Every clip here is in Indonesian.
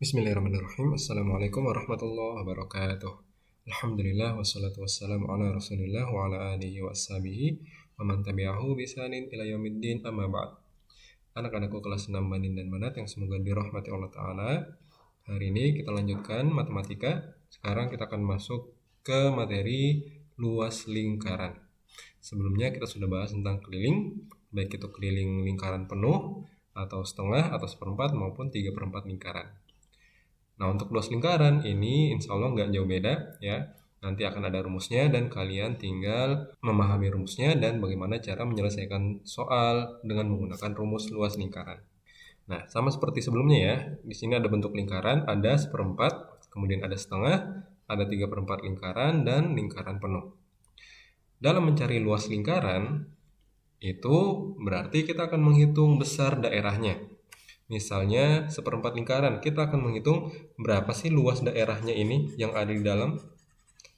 Bismillahirrahmanirrahim. Assalamualaikum warahmatullahi wabarakatuh. Alhamdulillah wassalatu wassalamu ala rasulillah wa ala alihi wa ashabihi wa man tabi'ahu bisanin ila yaumiddin amma ba'd. Anak-anakku kelas 6 Manin dan Manat yang semoga dirahmati Allah Ta'ala. Hari ini kita lanjutkan matematika. Sekarang kita akan masuk ke materi luas lingkaran. Sebelumnya kita sudah bahas tentang keliling, baik itu keliling lingkaran penuh atau setengah atau seperempat maupun 3/4 lingkaran. Nah, untuk luas lingkaran ini insya Allah nggak jauh beda ya. Nanti akan ada rumusnya dan kalian tinggal memahami rumusnya dan bagaimana cara menyelesaikan soal dengan menggunakan rumus luas lingkaran. Nah, sama seperti sebelumnya ya. Di sini ada bentuk lingkaran, ada seperempat, kemudian ada setengah, ada 3/4 lingkaran, dan lingkaran penuh. Dalam mencari luas lingkaran, itu berarti kita akan menghitung besar daerahnya. Misalnya seperempat lingkaran, kita akan menghitung berapa sih luas daerahnya ini yang ada di dalam.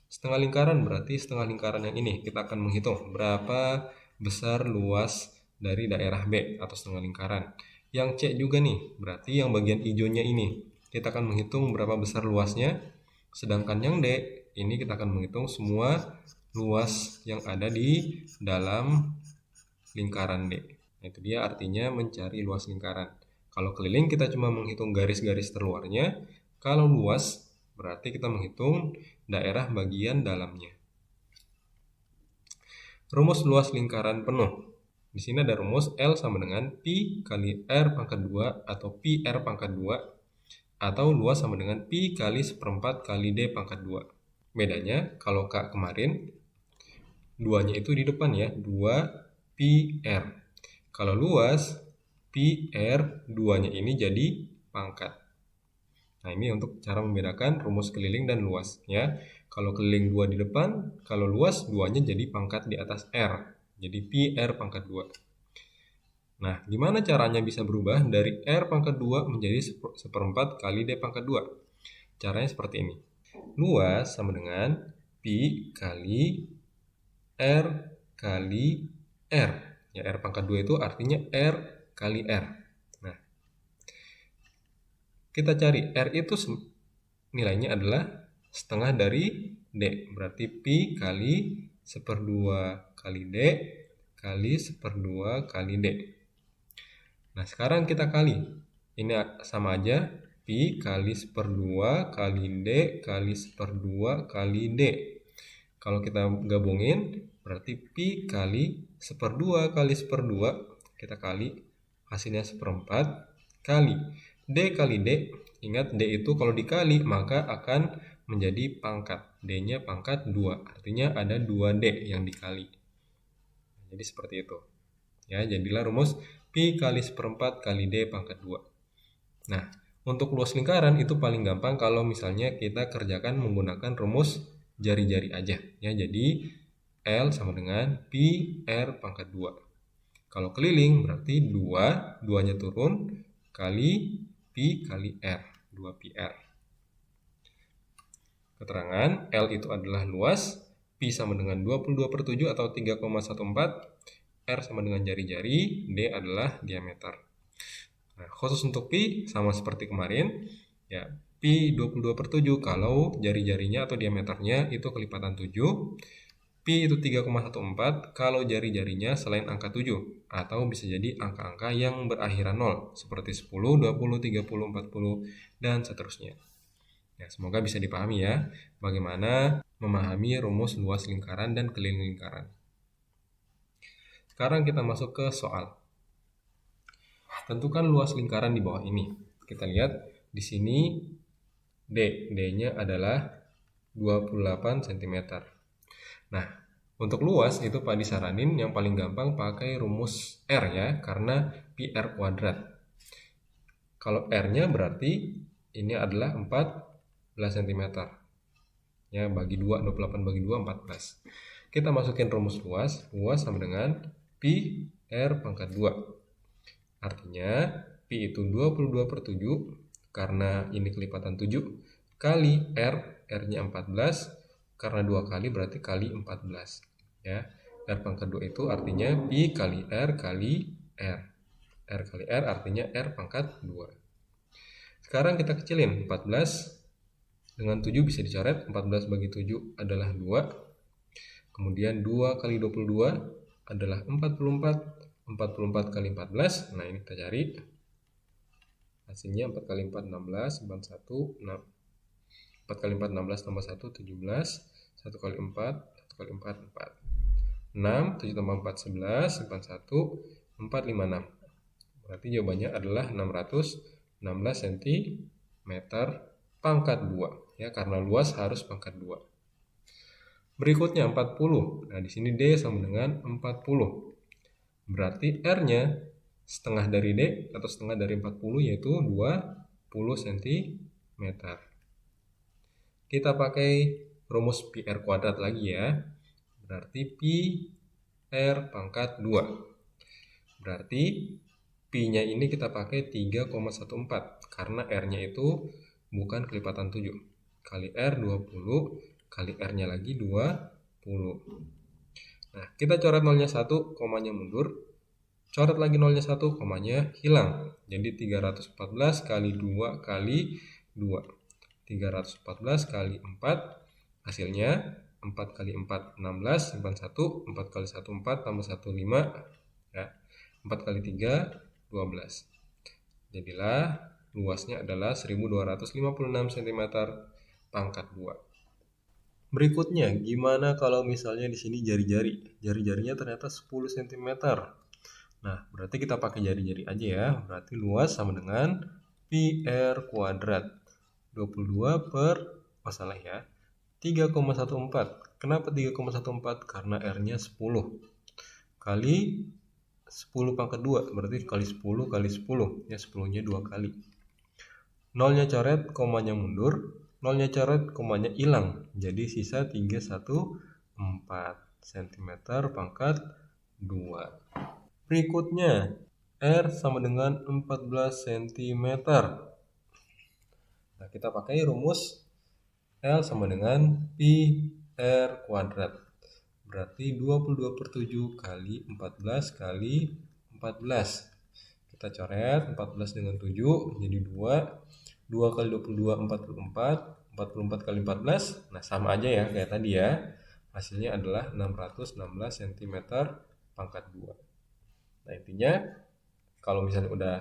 Setengah lingkaran berarti setengah lingkaran yang ini. Kita akan menghitung berapa besar luas dari daerah B atau setengah lingkaran. Yang C juga nih, berarti yang bagian hijaunya ini. Kita akan menghitung berapa besar luasnya. Sedangkan yang D, ini kita akan menghitung semua luas yang ada di dalam lingkaran D. Itu dia artinya mencari luas lingkaran. Kalau keliling kita cuma menghitung garis-garis terluarnya. Kalau luas berarti kita menghitung daerah bagian dalamnya. Rumus luas lingkaran penuh. Di sini ada rumus L sama dengan Pi kali R pangkat 2 atau Pi R pangkat 2 atau luas sama dengan Pi kali seperempat kali D pangkat 2. Bedanya kalau K kemarin 2-nya itu di depan ya, 2 Pi R. Kalau luas Pi R 2-nya ini jadi pangkat. Nah, ini untuk cara membedakan rumus keliling dan luas ya. Kalau keliling 2 di depan, kalau luas 2-nya jadi pangkat di atas R. Jadi Pi R pangkat 2. Nah, gimana caranya bisa berubah dari R pangkat 2 menjadi seperempat kali D pangkat 2? Caranya seperti ini. Luas sama dengan Pi kali R kali R. Ya, R pangkat 2 itu artinya R kali R. Nah, kita cari R itu nilainya adalah setengah dari D. Berarti Pi kali seperdua kali D kali seperdua kali D. Nah, sekarang kita kali. Ini sama aja. Pi kali seperdua kali D kali seperdua kali D. Kalau kita gabungin, berarti Pi kali seperdua kali seperdua, kita kali, hasilnya seperempat, kali D kali D. Ingat, D itu kalau dikali, maka akan menjadi pangkat. D-nya pangkat 2, artinya ada 2D yang dikali. Jadi seperti itu. Ya, jadilah rumus Pi kali seperempat kali D pangkat 2. Nah, untuk luas lingkaran itu paling gampang kalau misalnya kita kerjakan menggunakan rumus jari-jari aja ya. Jadi L sama dengan Pi R pangkat 2. Kalau keliling berarti 2-nya turun kali Pi kali R, 2 Pi R. Keterangan L itu adalah luas, Pi sama dengan 22/7 atau 3,14, R sama dengan jari-jari, D adalah diameter. Nah, khusus untuk Pi sama seperti kemarin ya, Pi 22/7 kalau jari-jarinya atau diameternya itu kelipatan 7. Pi itu 3,14 kalau jari-jarinya selain angka 7 atau bisa jadi angka-angka yang berakhiran 0 seperti 10, 20, 30, 40 dan seterusnya. Ya, semoga bisa dipahami ya bagaimana memahami rumus luas lingkaran dan keliling lingkaran. Sekarang kita masuk ke soal. Tentukan luas lingkaran di bawah ini. Kita lihat di sini D-nya adalah 28 cm. Nah, untuk luas itu Pak disaranin yang paling gampang pakai rumus R ya, karena Pi R kuadrat. Kalau R-nya berarti ini adalah 14 cm. Ya, bagi 2, 28 bagi 2, 14. Kita masukin rumus luas. Luas sama dengan Pi R pangkat 2. Artinya Pi itu 22/7 karena ini kelipatan 7 kali R, R-nya 14, karena 2 kali berarti kali 14 ya. R pangkat 2 itu artinya Pi kali R kali R. R kali R artinya R pangkat 2. Sekarang kita kecilin, 14 dengan 7 bisa dicoret, 14 bagi 7 adalah 2. Kemudian 2 kali 22 adalah 44, 44 kali 14, nah ini kita cari. Hasilnya 4 kali 4, 16, 41, 6. 4 kali 4, 16 tambah 1, 17, 1 kali 4, 1 kali 4, 4. 6, 7 tambah 4, 11, 41, 4, 5, 6. Berarti jawabannya adalah 616 cm pangkat 2. Ya, karena luas harus pangkat 2. Berikutnya 40. Nah, di sini D sama dengan 40. Berarti R-nya setengah dari D atau setengah dari 40 yaitu 20 cm. Kita pakai rumus pi R kuadrat lagi ya. Berarti pi R pangkat 2. Berarti pi-nya ini kita pakai 3,14 karena R-nya itu bukan kelipatan 7. Kali R 20, kali R-nya lagi 20. Nah, kita coret nolnya 1, komanya mundur. Coret lagi nolnya 1, komanya hilang. Jadi 314 kali 2 kali 2. 314 kali 4, hasilnya 4 kali 4, 16, simpan 1, 4 kali 1, 4, tambah 1, 5, ya. 4 kali 3, 12. Jadilah luasnya adalah 1256 cm pangkat 2. Berikutnya, gimana kalau misalnya di sini jari-jari? Jari-jarinya ternyata 10 cm. Nah, berarti kita pakai jari-jari aja ya. Berarti luas sama dengan pi R kuadrat. 22 per, masalah ya, 3,14. Kenapa 3,14? Karena R-nya 10. Kali 10 pangkat 2, berarti kali 10 kali 10. Ya, 10-nya 2 kali. Nolnya coret, komanya mundur. Nolnya coret, komanya hilang. Jadi sisa 314 cm pangkat 2. Berikutnya, R sama dengan 14 cm. Nah, kita pakai rumus L sama dengan pi R kuadrat. Berarti 22 per 7 kali 14 kali 14. Kita coret 14 dengan 7 jadi 2. 2 kali 22, 44. 44 kali 14. Nah, sama aja ya kayak tadi ya. Hasilnya adalah 616 cm pangkat 2. Nah, intinya kalau misalnya udah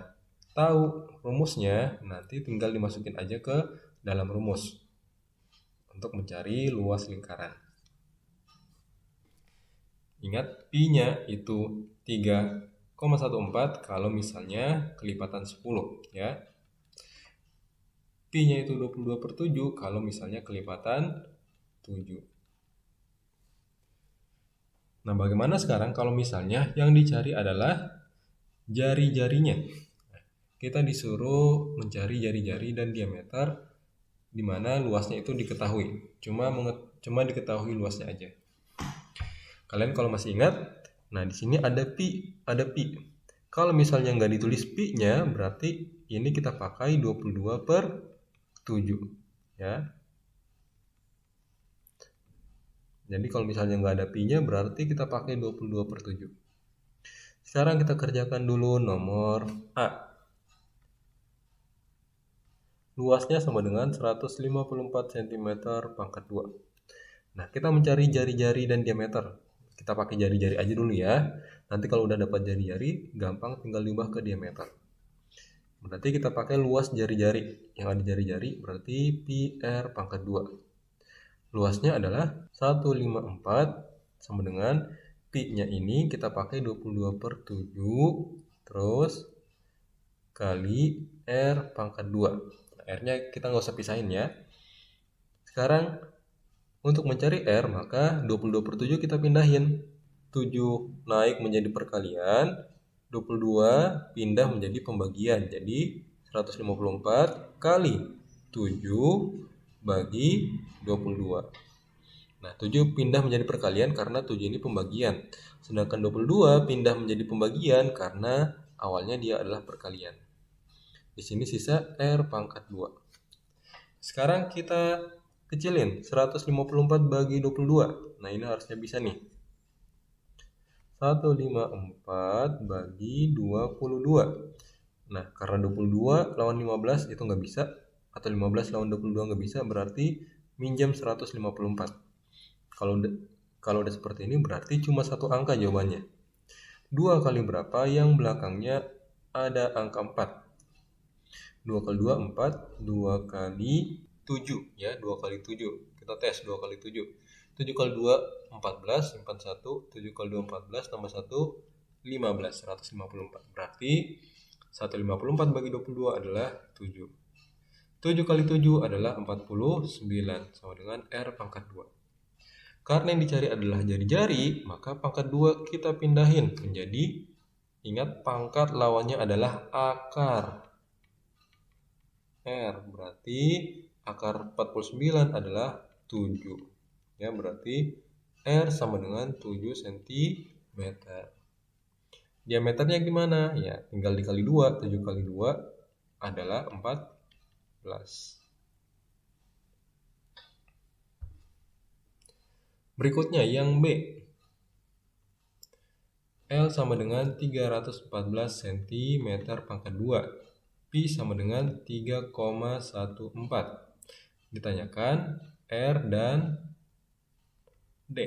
tahu rumusnya, nanti tinggal dimasukin aja ke dalam rumus untuk mencari luas lingkaran. Ingat, pi-nya itu 3,14 kalau misalnya kelipatan 10 ya. Pi-nya itu 22 per 7 kalau misalnya kelipatan 7. Nah, bagaimana sekarang kalau misalnya yang dicari adalah jari-jarinya? Kita disuruh mencari jari-jari dan diameter di mana luasnya itu diketahui. Cuma diketahui luasnya aja. Kalian kalau masih ingat, nah di sini ada pi. Kalau misalnya nggak ditulis pi-nya, berarti ini kita pakai 22 per 7. Ya. Jadi kalau misalnya nggak ada pi-nya, berarti kita pakai 22 per 7. Sekarang kita kerjakan dulu nomor A. Luasnya sama dengan 154 cm pangkat 2. Nah, kita mencari jari-jari dan diameter. Kita pakai jari-jari aja dulu ya. Nanti kalau udah dapat jari-jari, gampang tinggal diubah ke diameter. Berarti kita pakai luas jari-jari. Yang ada jari-jari berarti pi R pangkat 2. Luasnya adalah 154 sama dengan pi-nya ini kita pakai 22 per 7 terus kali R pangkat 2. R-nya kita nggak usah pisahin ya. Sekarang untuk mencari R maka 22 per 7 kita pindahin. 7 naik menjadi perkalian, 22 pindah menjadi pembagian. Jadi 154 kali 7 bagi 22. Nah, 7 pindah menjadi perkalian karena 7 ini pembagian. Sedangkan 22 pindah menjadi pembagian karena awalnya dia adalah perkalian. Di sini sisa R pangkat 2. Sekarang kita kecilin 154 bagi 22. Nah, ini harusnya bisa nih. 154 bagi 22. Nah, karena 22 lawan 15 itu nggak bisa, atau 15 lawan 22 nggak bisa, berarti minjam 154. Kalau udah seperti ini berarti cuma satu angka jawabannya. 2 kali berapa yang belakangnya ada angka 4? 2 kali 2, 4. 2 kali 7, ya, 2 kali 7. Kita tes 2 kali 7. 7 kali 2, 14, simpan 1. 7 kali 2, 14, tambah 1, 15, 154. Berarti 154 bagi 22 adalah 7. 7 kali 7 adalah 49, sama dengan R pangkat 2. Karena yang dicari adalah jari-jari, maka pangkat 2 kita pindahin menjadi, ingat pangkat lawannya adalah akar. R, berarti akar 49 adalah 7. Ya, berarti R sama dengan 7 cm. Diameternya gimana? Ya, tinggal dikali 2. 7 kali 2 adalah 14. Berikutnya yang B. L sama dengan 314 cm pangkat 2. Pi sama dengan 3,14. Ditanyakan R dan D.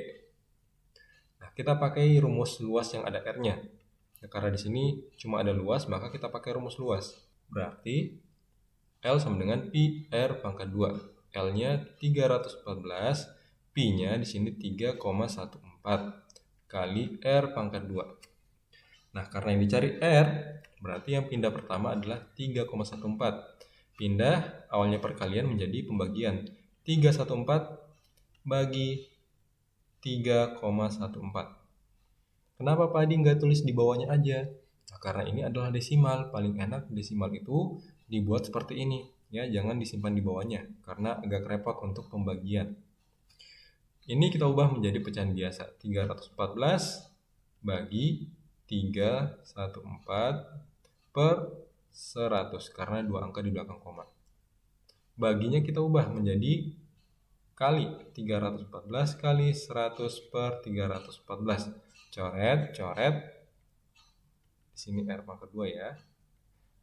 Nah, kita pakai rumus luas yang ada R-nya. Ya, karena di sini cuma ada luas, maka kita pakai rumus luas. Berarti L sama dengan Pi R pangkat 2. L-nya 314, Pi-nya di sini 3,14 kali R pangkat 2. Nah, karena yang dicari R, berarti yang pindah pertama adalah 3,14. Pindah awalnya perkalian menjadi pembagian. 314 bagi 3,14. Kenapa Pak Adi nggak tulis di bawahnya aja? Nah, karena ini adalah desimal. Paling enak desimal itu dibuat seperti ini. Ya, jangan disimpan di bawahnya, karena agak repot untuk pembagian. Ini kita ubah menjadi pecahan biasa. 314 bagi 314 per 100, karena dua angka di belakang koma. Baginya kita ubah menjadi kali 314 kali 100 per 314. Coret. Di sini R pangkat 2 ya.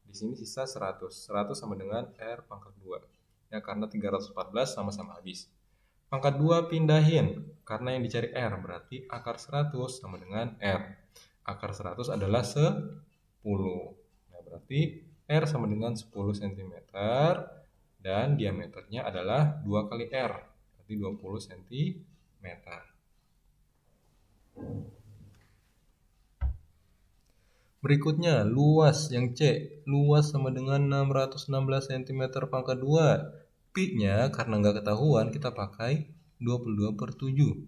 Di sini sisa 100. 100 sama dengan R pangkat 2. Ya, karena 314 sama-sama habis. Pangkat 2 pindahin, karena yang dicari R, berarti akar 100 sama dengan R. Akar 100 adalah 10. Nah, berarti R sama dengan 10 cm. Dan diameternya adalah 2 kali R. Berarti 20 cm. Berikutnya, luas yang C. Luas sama dengan 616 cm pangkat 2. Pi-nya karena nggak ketahuan, kita pakai 22 per 7.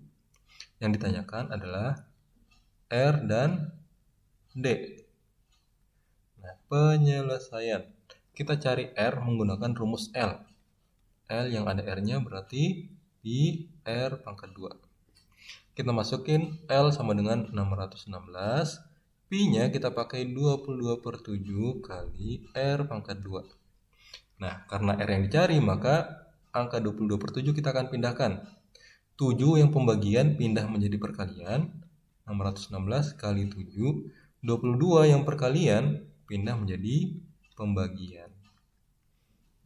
Yang ditanyakan adalah R dan D. Nah, penyelesaian. Kita cari R menggunakan rumus L. L yang ada R-nya berarti Pi R pangkat 2. Kita masukin L sama dengan 616. Pi-nya kita pakai 22 per 7 kali R pangkat 2. Nah, karena R yang dicari, maka angka 22 per 7 kita akan pindahkan. 7 yang pembagian pindah menjadi perkalian. 616 kali 7. 22 yang perkalian pindah menjadi pembagian.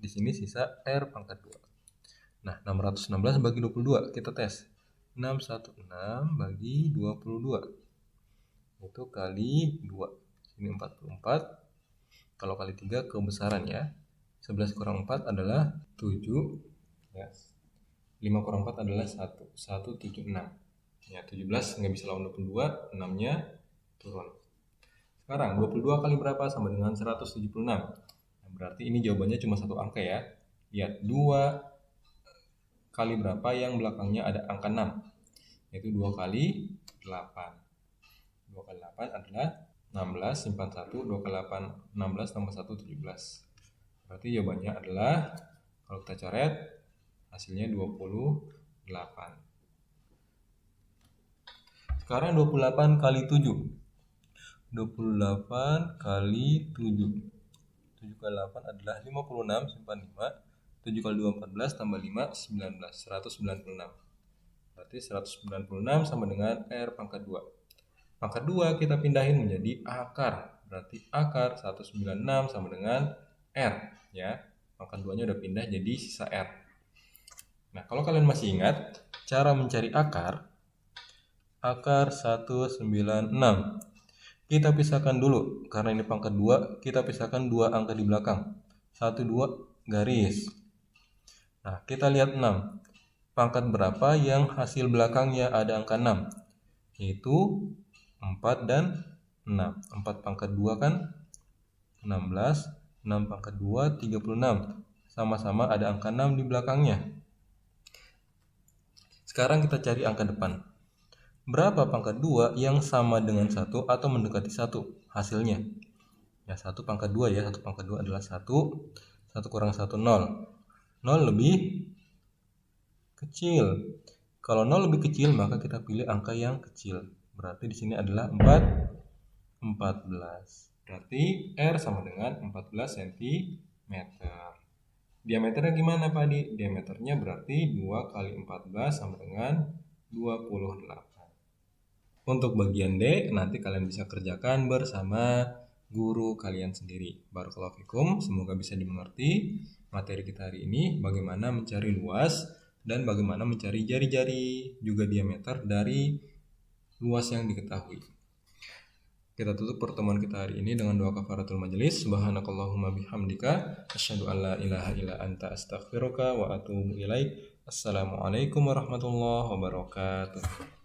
Di sini sisa R pangkat 2. Nah, 616 bagi 22. Kita tes. 616 bagi 22. Itu kali 2. Ini 44. Kalau kali 3 kebesaran ya. 11 kurang 4 adalah 7. Ya. 5 kurang 4 adalah 1. 176. Ya, 17 nggak bisa lawan 22. 6-nya turun. Sekarang 22 kali berapa? Sama dengan 176. Nah, berarti ini jawabannya cuma satu angka ya. Lihat, 2 kali berapa yang belakangnya ada angka 6. Yaitu 2 kali 8. 2 kali 8 adalah 16, simpan 1. 2 kali 8, 16, tambah 1, 17. Berarti jawabannya adalah, kalau kita coret, hasilnya 28. Sekarang 28 kali 7. 28 kali 7. 7 kali 8 adalah 56, simpan 5. 7 kali 2, 14, tambah 5, 19. 196. Berarti 196 sama dengan R pangkat 2. Pangkat 2 kita pindahin menjadi akar. Berarti akar 196 sama dengan R ya. Pangkat 2-nya udah pindah jadi sisa R. Nah, kalau kalian masih ingat cara mencari akar 196. Kita pisahkan dulu karena ini pangkat 2, kita pisahkan dua angka di belakang. 1 2 garis. Nah, kita lihat 6. Pangkat berapa yang hasil belakangnya ada angka 6? Yaitu 4 dan 6. 4 pangkat 2 kan 16, 6 pangkat 2 36. Sama-sama ada angka 6 di belakangnya. Sekarang kita cari angka depan. Berapa pangkat 2 yang sama dengan 1 atau mendekati 1 hasilnya? Ya, 1 pangkat 2 ya. 1 pangkat 2 adalah 1. 1 kurang 1 0. 0 lebih kecil. Kalau 0 lebih kecil maka kita pilih angka yang kecil. Berarti di sini adalah 14. Berarti R sama dengan 14 cm. Diameternya gimana Pak Adi? Diameternya berarti 2 kali 14 sama dengan 28. Untuk bagian D nanti kalian bisa kerjakan bersama guru kalian sendiri. Barakallahu fikum, semoga bisa dimengerti materi kita hari ini, bagaimana mencari luas dan bagaimana mencari jari-jari juga diameter dari luas yang diketahui. Kita tutup pertemuan kita hari ini dengan doa kafaratul majelis. Subhanakallahumma bihamdika asyhadu an la ilaha illa anta astaghfiruka wa atubu ilaik. Assalamualaikum warahmatullahi wabarakatuh.